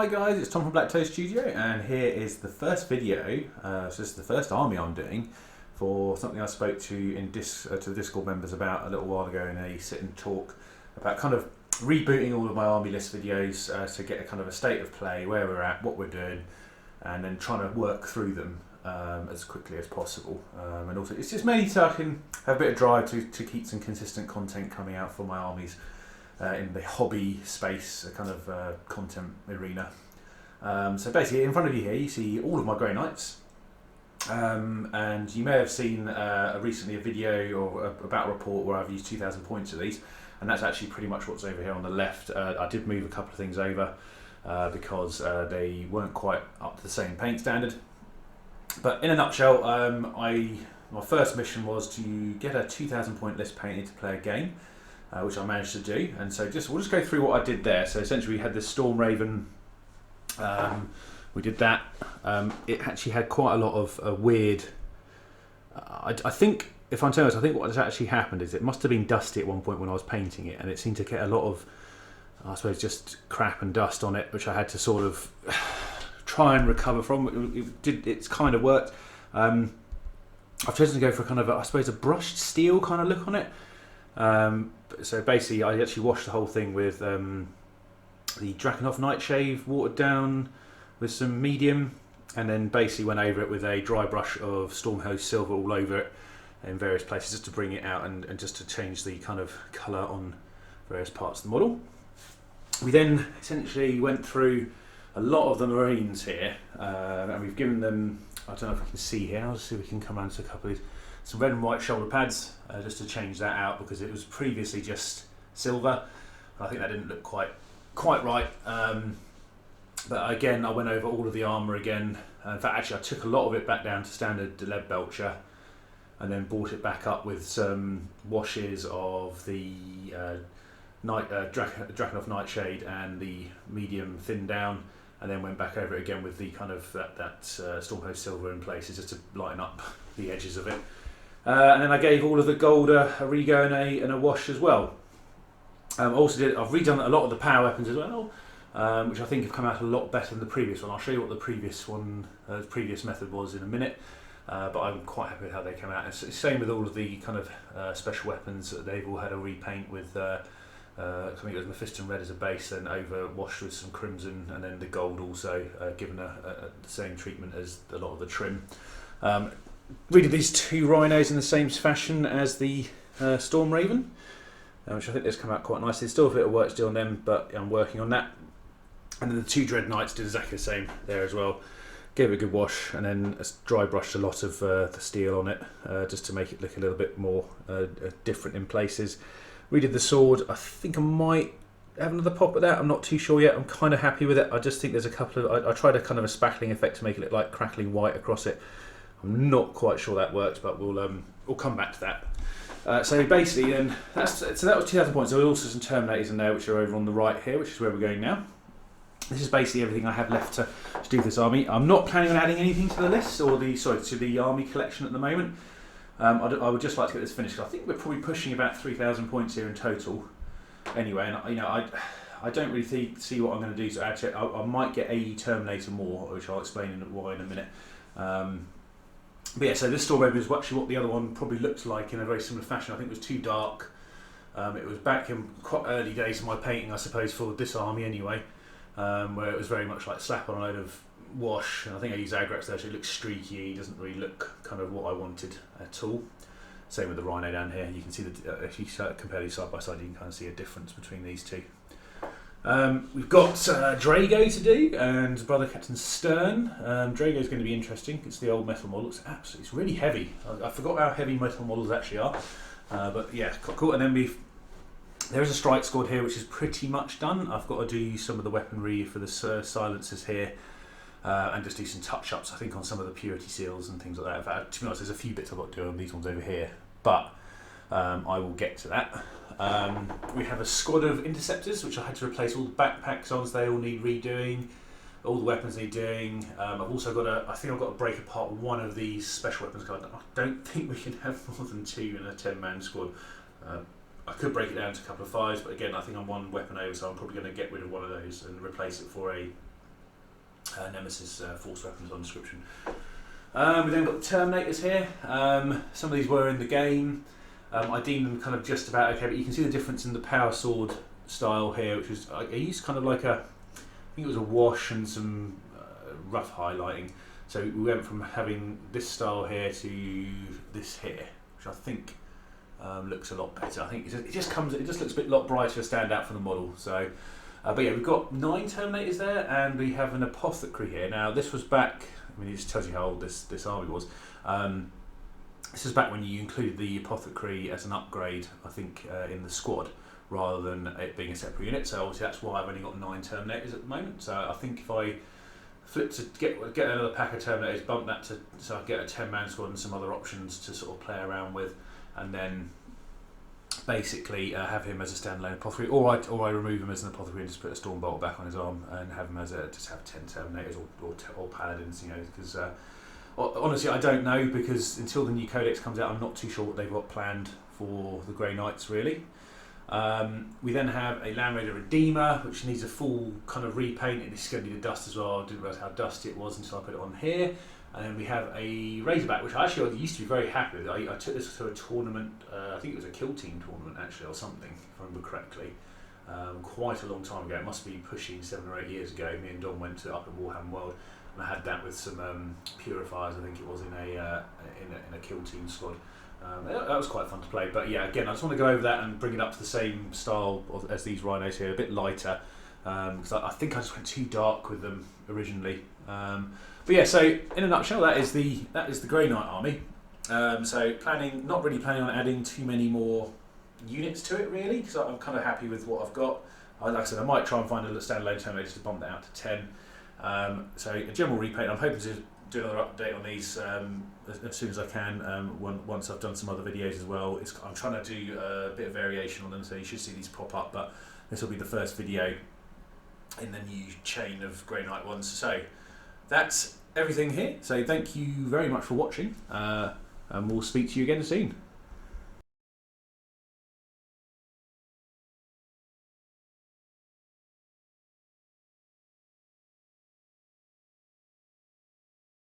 Hi guys, it's Tom from Black Toe Studio, and here is the first video. So this is the first army I'm doing for something I spoke to to the Discord members about a little while ago in a sit and talk about kind of rebooting all of my army list videos to get a kind of a state of play, where we're at, what we're doing, and then trying to work through them as quickly as possible. And also, it's just mainly so I can have a bit of drive to keep some consistent content coming out for my armies. In the hobby space, a kind of content arena. So basically, in front of you here, you see all of my Grey Knights, and you may have seen recently a video or about a report where I've used 2,000 points of these, and that's actually pretty much what's over here on the left. I did move a couple of things over because they weren't quite up to the same paint standard. But in a nutshell, my first mission was to get a 2,000 point list painted to play a game. Which I managed to do, and so we'll just go through what I did there. So essentially, we had this Storm Raven. We did that. It actually had quite a lot of weird. I think, if I'm telling you, I think what has actually happened is it must have been dusty at one point when I was painting it, and it seemed to get a lot of, I suppose, just crap and dust on it, which I had to sort of try and recover from. It's kind of worked. I've chosen to go for kind of, I suppose, a brushed steel kind of look on it. So basically, I actually washed the whole thing with the Drakenhof Nightshade, watered down with some medium, and then basically went over it with a dry brush of Stormhost Silver all over it in various places, just to bring it out and just to change the kind of colour on various parts of the model. We then essentially went through a lot of the Marines here, and we've given them, I don't know if I can see here, I'll see if we can come around to a couple of these. Some red and white shoulder pads, just to change that out because it was previously just silver. I think that didn't look quite right. But again, I went over all of the armour again. In fact, actually, I took a lot of it back down to standard lead belcher, and then brought it back up with some washes of the Drakenhof Nightshade and the medium thin down, and then went back over it again with the kind of that Stormhost Silver in places just to lighten up the edges of it. And then I gave all of the gold a rego and a wash as well. I've redone a lot of the power weapons as well, which I think have come out a lot better than the previous one. I'll show you what the previous method was in a minute, but I'm quite happy with how they came out. It's the same with all of the kind of special weapons. They've all had a repaint with I think it was Mephiston red as a base, then over washed with some crimson, and then the gold also given the same treatment as a lot of the trim. Redid these two rhinos in the same fashion as the Storm Raven, which I think has come out quite nicely. There's still a bit of work still on them, but I'm working on that. And then the two Dread Knights did exactly the same there as well. Gave it a good wash, and then dry brushed a lot of the steel on it, just to make it look a little bit more different in places. Redid the sword. I think I might have another pop at that. I'm not too sure yet. I'm kind of happy with it. I just think there's a couple of... I tried a kind of a spackling effect to make it look like crackling white across it. I'm not quite sure that works, but we'll come back to that. So basically, then that was 2,000 points. There were also some Terminators in there, which are over on the right here, which is where we're going now. This is basically everything I have left to do this army. I'm not planning on adding anything to the list or to the army collection at the moment. I would just like to get this finished. I think we're probably pushing about 3,000 points here in total. Anyway, and I don't really see what I'm going to do to add to it. I might get a Terminator more, which I'll explain why in a minute. But yeah, so this Storm Raven is actually what the other one probably looked like in a very similar fashion. I think it was too dark. It was back in quite early days of my painting, I suppose, for this army anyway, where it was very much like slap on a load of wash. And I think I used Agrax there, so it looks streaky. It doesn't really look kind of what I wanted at all. Same with the Rhino down here. You can see if you compare these side by side, you can kind of see a difference between these two. We've got Drago to do, and Brother Captain Stern. Drago's going to be interesting. It's the old metal model. It's really heavy. I forgot how heavy metal models actually are. But yeah, cool. And then there is a strike squad here, which is pretty much done. I've got to do some of the weaponry for the silencers here, and just do some touch-ups, I think, on some of the purity seals and things like that. In fact, to be honest, there's a few bits I've got to do on these ones over here, but I will get to that. We have a squad of interceptors, which I had to replace all the backpacks on, so they all need redoing. All the weapons need doing. I've also got I think I've got to break apart one of these special weapons cards. I don't think we can have more than 2 in a 10-man squad. I could break it down to a couple of 5s, but again, I think I'm one weapon over, so I'm probably going to get rid of one of those and replace it for a Nemesis force weapons on description. We then got the Terminators here. Some of these were in the game. I deemed them kind of just about okay, but you can see the difference in the power sword style here, which was I used kind of like I think it was a wash and some rough highlighting. So we went from having this style here to this here, which I think looks a lot better. I think it just looks a lot brighter, stand out from the model. So, but yeah, we've got 9 Terminators there, and we have an Apothecary here. Now this was back. I mean, it just tells you how old this army was. This is back when you included the Apothecary as an upgrade, I think, in the squad, rather than it being a separate unit. So obviously that's why I've only got 9 Terminators at the moment. So I think if I flip to get another pack of Terminators, bump that to so I get a 10-man squad and some other options to sort of play around with, and then basically have him as a standalone Apothecary, or I remove him as an Apothecary and just put a Stormbolt back on his arm and have him as just have 10 Terminators or Paladins, you know, because honestly I don't know, because until the new Codex comes out I'm not too sure what they've got planned for the Grey Knights really. We then have a Land Raider Redeemer, which needs a full kind of repaint, and it's going to need a dust as well. I didn't realise how dusty it was until I put it on here. And then we have a Razorback, which I used to be very happy with. I took this to a tournament, I think it was a Kill Team tournament actually, or something, if I remember correctly, quite a long time ago. It must be pushing 7 or 8 years ago. Me and Don went to up at Warhammer World, and I had that with some Purifiers, I think it was, in a Kill Team squad. That was quite fun to play, but yeah, again, I just want to go over that and bring it up to the same style as these Rhinos here, a bit lighter, because I think I just went too dark with them originally. But yeah, so in a nutshell, that is the Grey Knight army. So not really planning on adding too many more units to it really, because I'm kind of happy with what I've got. Like I said, I might try and find a standalone Terminator to bump that out to 10. So a general repaint. I'm hoping to do another update on these as soon as I can, once I've done some other videos as well. I'm trying to do a bit of variation on them, so you should see these pop up, but this will be the first video in the new chain of Grey Knight ones. So that's everything here. So thank you very much for watching, and we'll speak to you again soon.